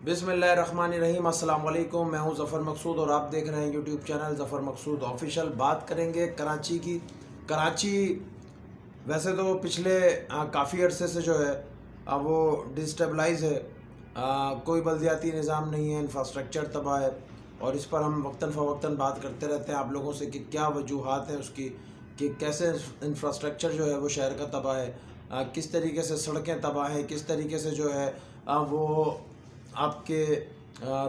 بسم اللہ الرحمن الرحیم۔ السلام علیکم، میں ہوں ظفر مقصود اور آپ دیکھ رہے ہیں یوٹیوب چینل ظفر مقصود آفیشیل۔ بات کریں گے کراچی کی۔ کراچی ویسے تو پچھلے کافی عرصے سے جو ہے وہ ڈسٹیبلائز ہے، کوئی بلدیاتی نظام نہیں ہے، انفراسٹرکچر تباہ ہے، اور اس پر ہم وقتاً فوقتاً بات کرتے رہتے ہیں آپ لوگوں سے کہ کیا وجوہات ہیں اس کی، کہ کیسے انفراسٹرکچر جو ہے وہ شہر کا تباہ ہے، کس طریقے سے سڑکیں تباہ ہیں، کس طریقے سے جو ہے وہ آپ کے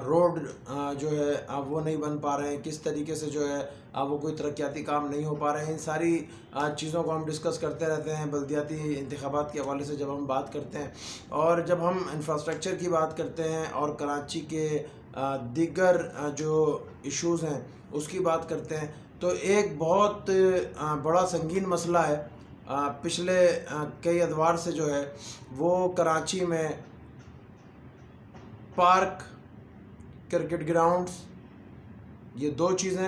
روڈ جو ہے وہ نہیں بن پا رہے ہیں، کس طریقے سے جو ہے وہ کوئی ترقیاتی کام نہیں ہو پا رہے ہیں۔ ان ساری چیزوں کو ہم ڈسکس کرتے رہتے ہیں بلدیاتی انتخابات کے حوالے سے جب ہم بات کرتے ہیں، اور جب ہم انفراسٹرکچر کی بات کرتے ہیں اور کراچی کے دیگر جو ایشوز ہیں اس کی بات کرتے ہیں، تو ایک بہت بڑا سنگین مسئلہ ہے پچھلے کئی ادوار سے جو ہے وہ کراچی میں پارک، کرکٹ گراؤنڈز، یہ دو چیزیں،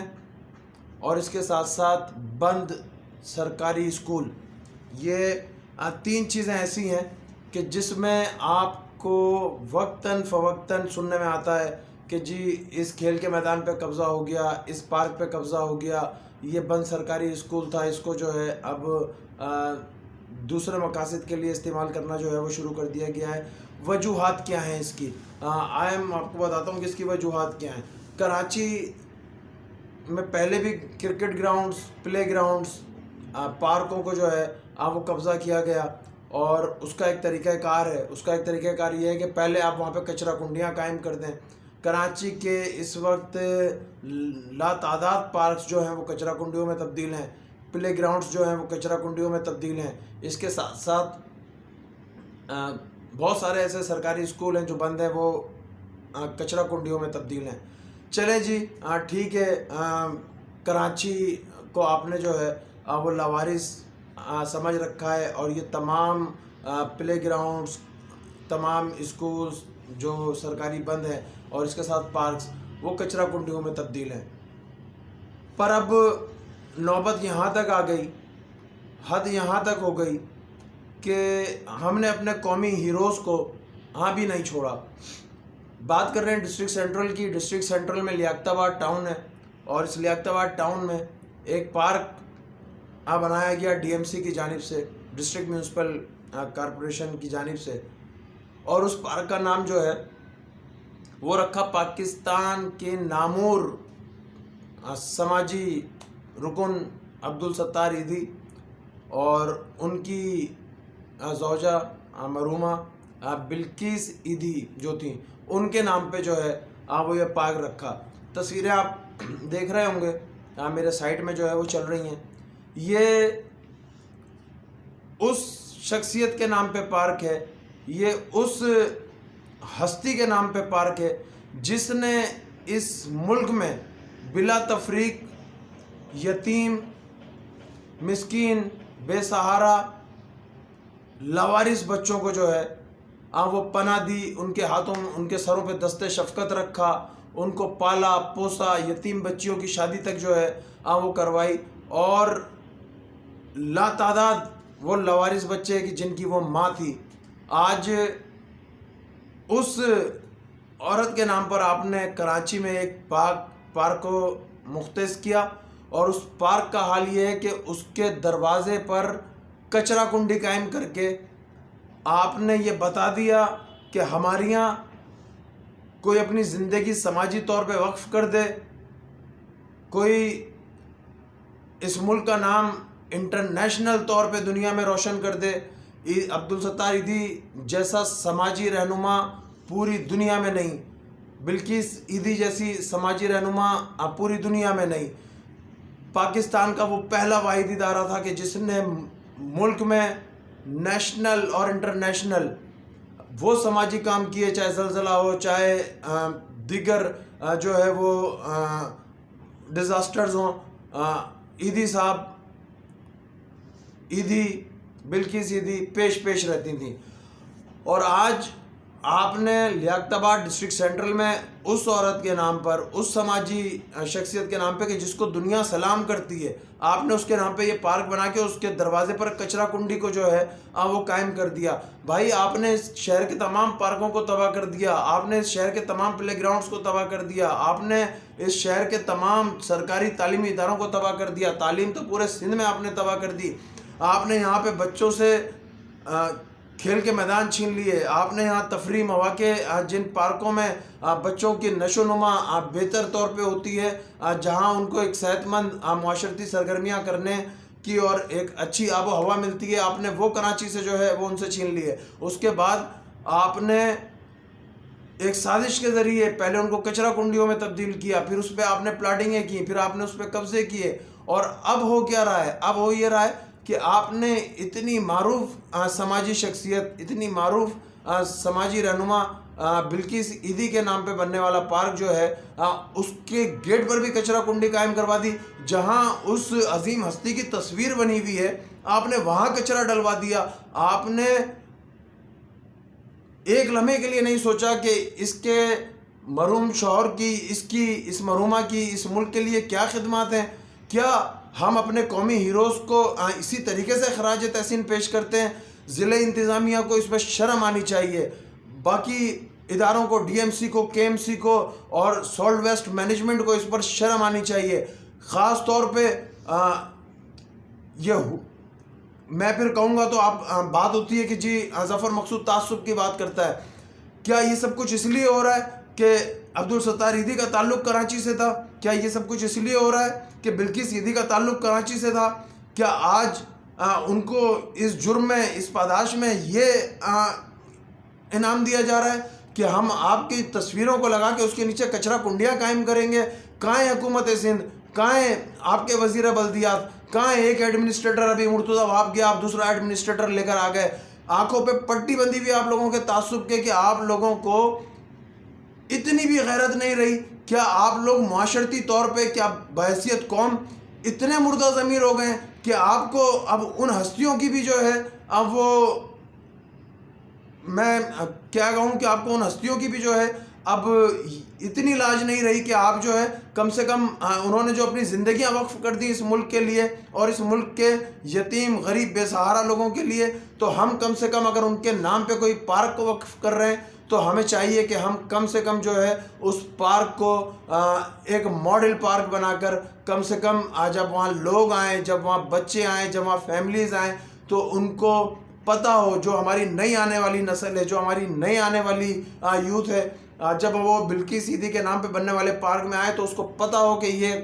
اور اس کے ساتھ ساتھ بند سرکاری اسکول، یہ تین چیزیں ایسی ہیں کہ جس میں آپ کو وقتاً فوقتاً سننے میں آتا ہے کہ جی اس کھیل کے میدان پہ قبضہ ہو گیا، اس پارک پہ قبضہ ہو گیا، یہ بند سرکاری اسکول تھا، اس کو جو ہے اب دوسرے مقاصد کے لیے استعمال کرنا جو ہے وہ شروع کر دیا گیا ہے۔ وجوہات کیا ہیں اس کی؟ آپ کو بتاتا ہوں کہ اس کی وجوہات کیا ہیں۔ کراچی میں پہلے بھی کرکٹ گراؤنڈز، پلے گراؤنڈز، پارکوں کو جو ہے وہ قبضہ کیا گیا، اور اس کا ایک طریقہ کار ہے۔ اس کا ایک طریقہ کار یہ ہے کہ پہلے آپ وہاں پہ کچرا کنڈیاں قائم کر دیں۔ کراچی کے اس وقت لاتعداد پارکس جو ہیں وہ کچرا کنڈیوں میں تبدیل ہیں، پلے گراؤنڈز جو ہیں وہ کچرا کنڈیوں میں تبدیل ہیں۔ اس کے ساتھ ساتھ بہت سارے ایسے سرکاری اسکول ہیں جو بند ہیں، وہ کچرا کنڈیوں میں تبدیل ہیں۔ چلیں جی ٹھیک ہے، کراچی کو آپ نے جو ہے وہ لاوارث سمجھ رکھا ہے، اور یہ تمام پلے گراؤنڈز، تمام اسکولز جو سرکاری بند ہیں اور اس کے ساتھ پارکس وہ کچرا کنڈیوں میں تبدیل ہیں۔ پر اب نوبت یہاں تک آ گئی، حد یہاں تک ہو گئی کہ ہم نے اپنے قومی ہیروز کو بھی نہیں چھوڑا۔ بات کر رہے ہیں ڈسٹرکٹ سینٹرل کی۔ ڈسٹرکٹ سینٹرل میں لیاقت آباد ٹاؤن ہے، اور اس لیاقت آباد ٹاؤن میں ایک پارک بنایا گیا ڈی ایم سی کی جانب سے، ڈسٹرکٹ میونسپل کارپوریشن کی جانب سے، اور اس پارک کا نام جو ہے وہ رکھا پاکستان کے نامور سماجی رکن عبدالستار ایدھی اور ان کی زوجہ مرحومہ بلقیس ایدھی جو تھیں، ان کے نام پہ جو ہے وہ یہ پارک رکھا۔ تصویریں آپ دیکھ رہے ہوں گے میرے سائٹ میں جو ہے وہ چل رہی ہیں۔ یہ اس شخصیت کے نام پہ پارک ہے، یہ اس ہستی کے نام پہ پارک ہے جس نے اس ملک میں بلا تفریق یتیم، مسکین، بے سہارا، لاوارث بچوں کو جو ہے وہ پناہ دی، ان کے ہاتھوں، ان کے سروں پہ دست شفقت رکھا، ان کو پالا پوسا، یتیم بچیوں کی شادی تک جو ہے وہ کروائی، اور لاتعداد وہ لاوارث بچے کہ جن کی وہ ماں تھی۔ آج اس عورت کے نام پر آپ نے کراچی میں ایک پارک کو مختص کیا، اور اس پارک کا حال یہ ہے کہ اس کے دروازے پر کچرا کنڈی قائم کر کے آپ نے یہ بتا دیا کہ ہمارے یہاں کوئی اپنی زندگی سماجی طور پہ وقف کر دے، کوئی اس ملک کا نام انٹرنیشنل طور پہ دنیا میں روشن کر دے۔ عبدالستار ایدھی جیسا سماجی رہنما پوری دنیا میں نہیں، بلقیس ایدھی جیسی سماجی رہنما پوری دنیا میں نہیں۔ پاکستان کا وہ پہلا واحد ادارہ تھا کہ جس نے ملک میں نیشنل اور انٹرنیشنل وہ سماجی کام کیے، چاہے زلزلہ ہو، چاہے دیگر جو ہے وہ ڈیزاسٹرز ہوں۔ ایدھی صاحب، ایدھی، بلقیس ایدھی پیش رہتی تھیں، اور آج آپ نے لیاقت آباد ڈسٹرکٹ سینٹرل میں اس عورت کے نام پر، اس سماجی شخصیت کے نام پہ کہ جس کو دنیا سلام کرتی ہے، آپ نے اس کے نام پہ یہ پارک بنا کے اس کے دروازے پر کچرا کنڈی کو جو ہے وہ قائم کر دیا۔ بھائی آپ نے اس شہر کے تمام پارکوں کو تباہ کر دیا، آپ نے اس شہر کے تمام پلے گراؤنڈز کو تباہ کر دیا، آپ نے اس شہر کے تمام سرکاری تعلیمی اداروں کو تباہ کر دیا، تعلیم تو پورے سندھ میں آپ نے تباہ کر دی۔ آپ نے یہاں پہ بچوں سے کھیل کے میدان چھین لیے، آپ نے یہاں تفریح مواقع جن پارکوں میں بچوں کی نشو و نما بہتر طور پہ ہوتی ہے، جہاں ان کو ایک صحت مند معاشرتی سرگرمیاں کرنے کی اور ایک اچھی آب و ہوا ملتی ہے، آپ نے وہ کراچی سے جو ہے وہ ان سے چھین لیے۔ اس کے بعد آپ نے ایک سازش کے ذریعے پہلے ان کو کچرا کنڈیوں میں تبدیل کیا، پھر اس پہ آپ نے پلاٹنگیں کی، پھر آپ نے اس پہ قبضے کیے، اور اب ہو کیا رہا ہے؟ اب ہو یہ رہا ہے کہ آپ نے اتنی معروف سماجی شخصیت، اتنی معروف سماجی رہنما بلقیس عیدی کے نام پہ بننے والا پارک جو ہے اس کے گیٹ پر بھی کچرا کنڈی قائم کروا دی، جہاں اس عظیم ہستی کی تصویر بنی ہوئی ہے آپ نے وہاں کچرا ڈلوا دیا۔ آپ نے ایک لمحے کے لیے نہیں سوچا کہ اس کے مرحوم شوہر کی اس مرحومہ کی اس ملک کے لیے کیا خدمات ہیں۔ کیا ہم اپنے قومی ہیروز کو اسی طریقے سے خراج تحسین پیش کرتے ہیں؟ ضلع انتظامیہ کو اس پہ شرم آنی چاہیے، باقی اداروں کو، ڈی ایم سی کو، کے ایم سی کو اور سالٹ ویسٹ مینجمنٹ کو اس پر شرم آنی چاہیے۔ خاص طور پہ یہ میں پھر کہوں گا تو آپ بات ہوتی ہے کہ جی ظفر مقصود تعصب کی بات کرتا ہے۔ کیا یہ سب کچھ اس لیے ہو رہا ہے کہ عبدالستار عیدی کا تعلق کراچی سے تھا؟ کیا یہ سب کچھ اس لیے ہو رہا ہے کہ بلقیس عیدی کا تعلق کراچی سے تھا؟ کیا آج ان کو اس جرم میں، اس پاداش میں یہ انعام دیا جا رہا ہے کہ ہم آپ کی تصویروں کو لگا کے اس کے نیچے کچرا کنڈیاں قائم کریں گے؟ کہاں ہے حکومت سندھ؟ کہاں ہے آپ کے وزیر بلدیات؟ کہاں ہے ایک ایڈمنسٹریٹر؟ ابھی مرتضیٰ وہاب گیا، آپ دوسرا ایڈمنسٹریٹر لے کر آ گئے۔ آنکھوں پہ پٹی بندی بھی آپ لوگوں کے تعصب کے کہ آپ لوگوں کو اتنی بھی غیرت نہیں رہی۔ کیا آپ لوگ معاشرتی طور پہ، کیا بحیثیت قوم اتنے مردہ ضمیر ہو گئے کہ آپ کو اب ان ہستیوں کی بھی جو ہے اب وہ، میں کیا کہوں کہ آپ کو ان ہستیوں کی بھی جو ہے اب اتنی لاج نہیں رہی کہ آپ جو ہے کم سے کم انہوں نے جو اپنی زندگیاں وقف کر دی اس ملک کے لیے اور اس ملک کے یتیم غریب بے سہارا لوگوں کے لیے، تو ہم کم سے کم اگر ان کے نام پہ کوئی پارک کو وقف کر رہے ہیں تو ہمیں چاہیے کہ ہم کم سے کم جو ہے اس پارک کو ایک ماڈل پارک بنا کر کم سے کم جب وہاں لوگ آئیں، جب وہاں بچے آئیں، جب وہاں فیملیز آئیں تو ان کو پتہ ہو، جو ہماری نئی آنے والی نسل ہے، جو ہماری نئی آنے والی یوتھ ہے، جب وہ بلقیس عیدی کے نام پہ بننے والے پارک میں آئے تو اس کو پتہ ہو کہ یہ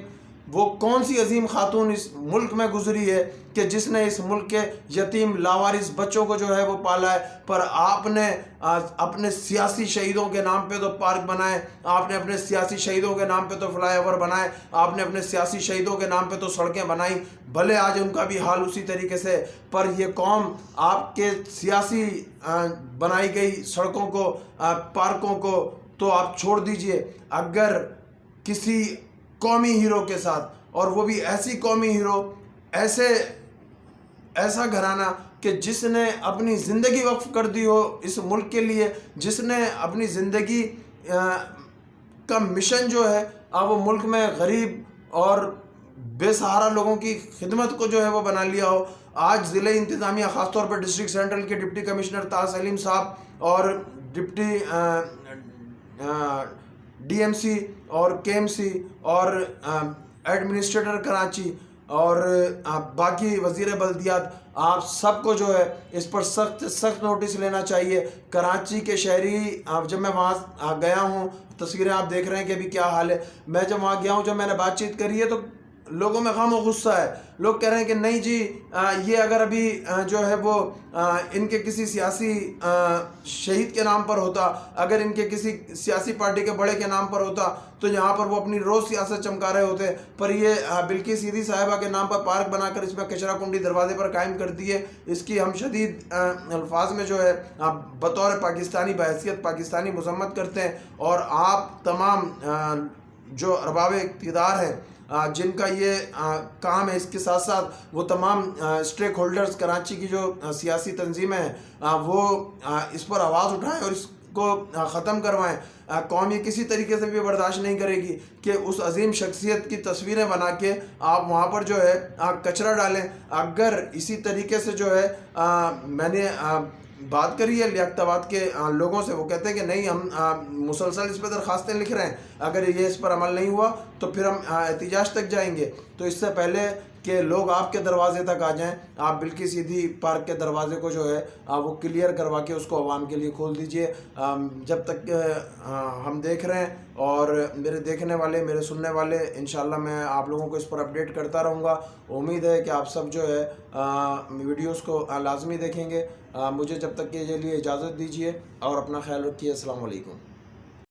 وہ کون سی عظیم خاتون اس ملک میں گزری ہے کہ جس نے اس ملک کے یتیم لاوارث بچوں کو جو ہے وہ پالا ہے۔ پر آپ نے اپنے سیاسی شہیدوں کے نام پہ تو پارک بنائے، آپ نے اپنے سیاسی شہیدوں کے نام پہ تو فلائی اوور بنائے، آپ نے اپنے سیاسی شہیدوں کے نام پہ تو سڑکیں بنائیں، بھلے آج ان کا بھی حال اسی طریقے سے، پر یہ قوم آپ کے سیاسی بنائی گئی سڑکوں کو، پارکوں کو تو آپ چھوڑ دیجئے۔ اگر کسی قومی ہیرو کے ساتھ، اور وہ بھی ایسی قومی ہیرو، ایسا گھرانہ کہ جس نے اپنی زندگی وقف کر دی ہو اس ملک کے لیے، جس نے اپنی زندگی کا مشن جو ہے وہ ملک میں غریب اور بے سہارا لوگوں کی خدمت کو جو ہے وہ بنا لیا ہو، آج ضلع انتظامیہ خاص طور پر ڈسٹرکٹ سینٹرل کے ڈپٹی کمشنر طاہر سلیم صاحب اور ڈپٹی ڈی ایم سی اور کے ایم سی اور ایڈمنسٹریٹر کراچی اور باقی وزیر بلدیات، آپ سب کو جو ہے اس پر سخت نوٹس لینا چاہیے۔ کراچی کے شہری، جب میں وہاں گیا ہوں، تصویریں آپ دیکھ رہے ہیں کہ ابھی کیا حال ہے، میں جب وہاں گیا ہوں، جب میں نے بات چیت کری ہے تو لوگوں میں غم و غصہ ہے۔ لوگ کہہ رہے ہیں کہ نہیں جی یہ اگر ابھی جو ہے وہ ان کے کسی سیاسی شہید کے نام پر ہوتا، اگر ان کے کسی سیاسی پارٹی کے بڑے کے نام پر ہوتا تو یہاں پر وہ اپنی روز سیاست چمکا رہے ہوتے، پر یہ بلقیس عیدی صاحبہ کے نام پر پارک بنا کر اس میں کچرا کنڈی دروازے پر قائم کر دی ہے۔ اس کی ہم شدید الفاظ میں جو ہے بطور پاکستانی، بحیثیت پاکستانی مذمت کرتے ہیں، اور آپ تمام جو ارباب اقتدار ہیں جن کا یہ کام ہے، اس کے ساتھ ساتھ وہ تمام اسٹیک ہولڈرز، کراچی کی جو سیاسی تنظیمیں ہیں، وہ اس پر آواز اٹھائیں اور اس کو ختم کروائیں. قوم یہ کسی طریقے سے بھی برداشت نہیں کرے گی کہ اس عظیم شخصیت کی تصویریں بنا کے آپ وہاں پر جو ہے کچرا ڈالیں. اگر اسی طریقے سے جو ہے میں نے بات کری ہے لیاقت کے لوگوں سے، وہ کہتے ہیں کہ نہیں ہم مسلسل اس پہ درخواستیں لکھ رہے ہیں، اگر یہ اس پر عمل نہیں ہوا تو پھر ہم احتجاج تک جائیں گے. تو اس سے پہلے کہ لوگ آپ کے دروازے تک آ جائیں، آپ بلکہ سیدھی پارک کے دروازے کو جو ہے وہ کلیئر کروا کے اس کو عوام کے لیے کھول دیجئے. جب تک ہم دیکھ رہے ہیں اور میرے دیکھنے والے، میرے سننے والے، انشاءاللہ میں آپ لوگوں کو اس پر اپڈیٹ کرتا رہوں گا. امید ہے کہ آپ سب جو ہے ویڈیوز کو لازمی دیکھیں گے. مجھے جب تک کے لیے اجازت دیجیے اور اپنا خیال رکھیے. السلام علیکم.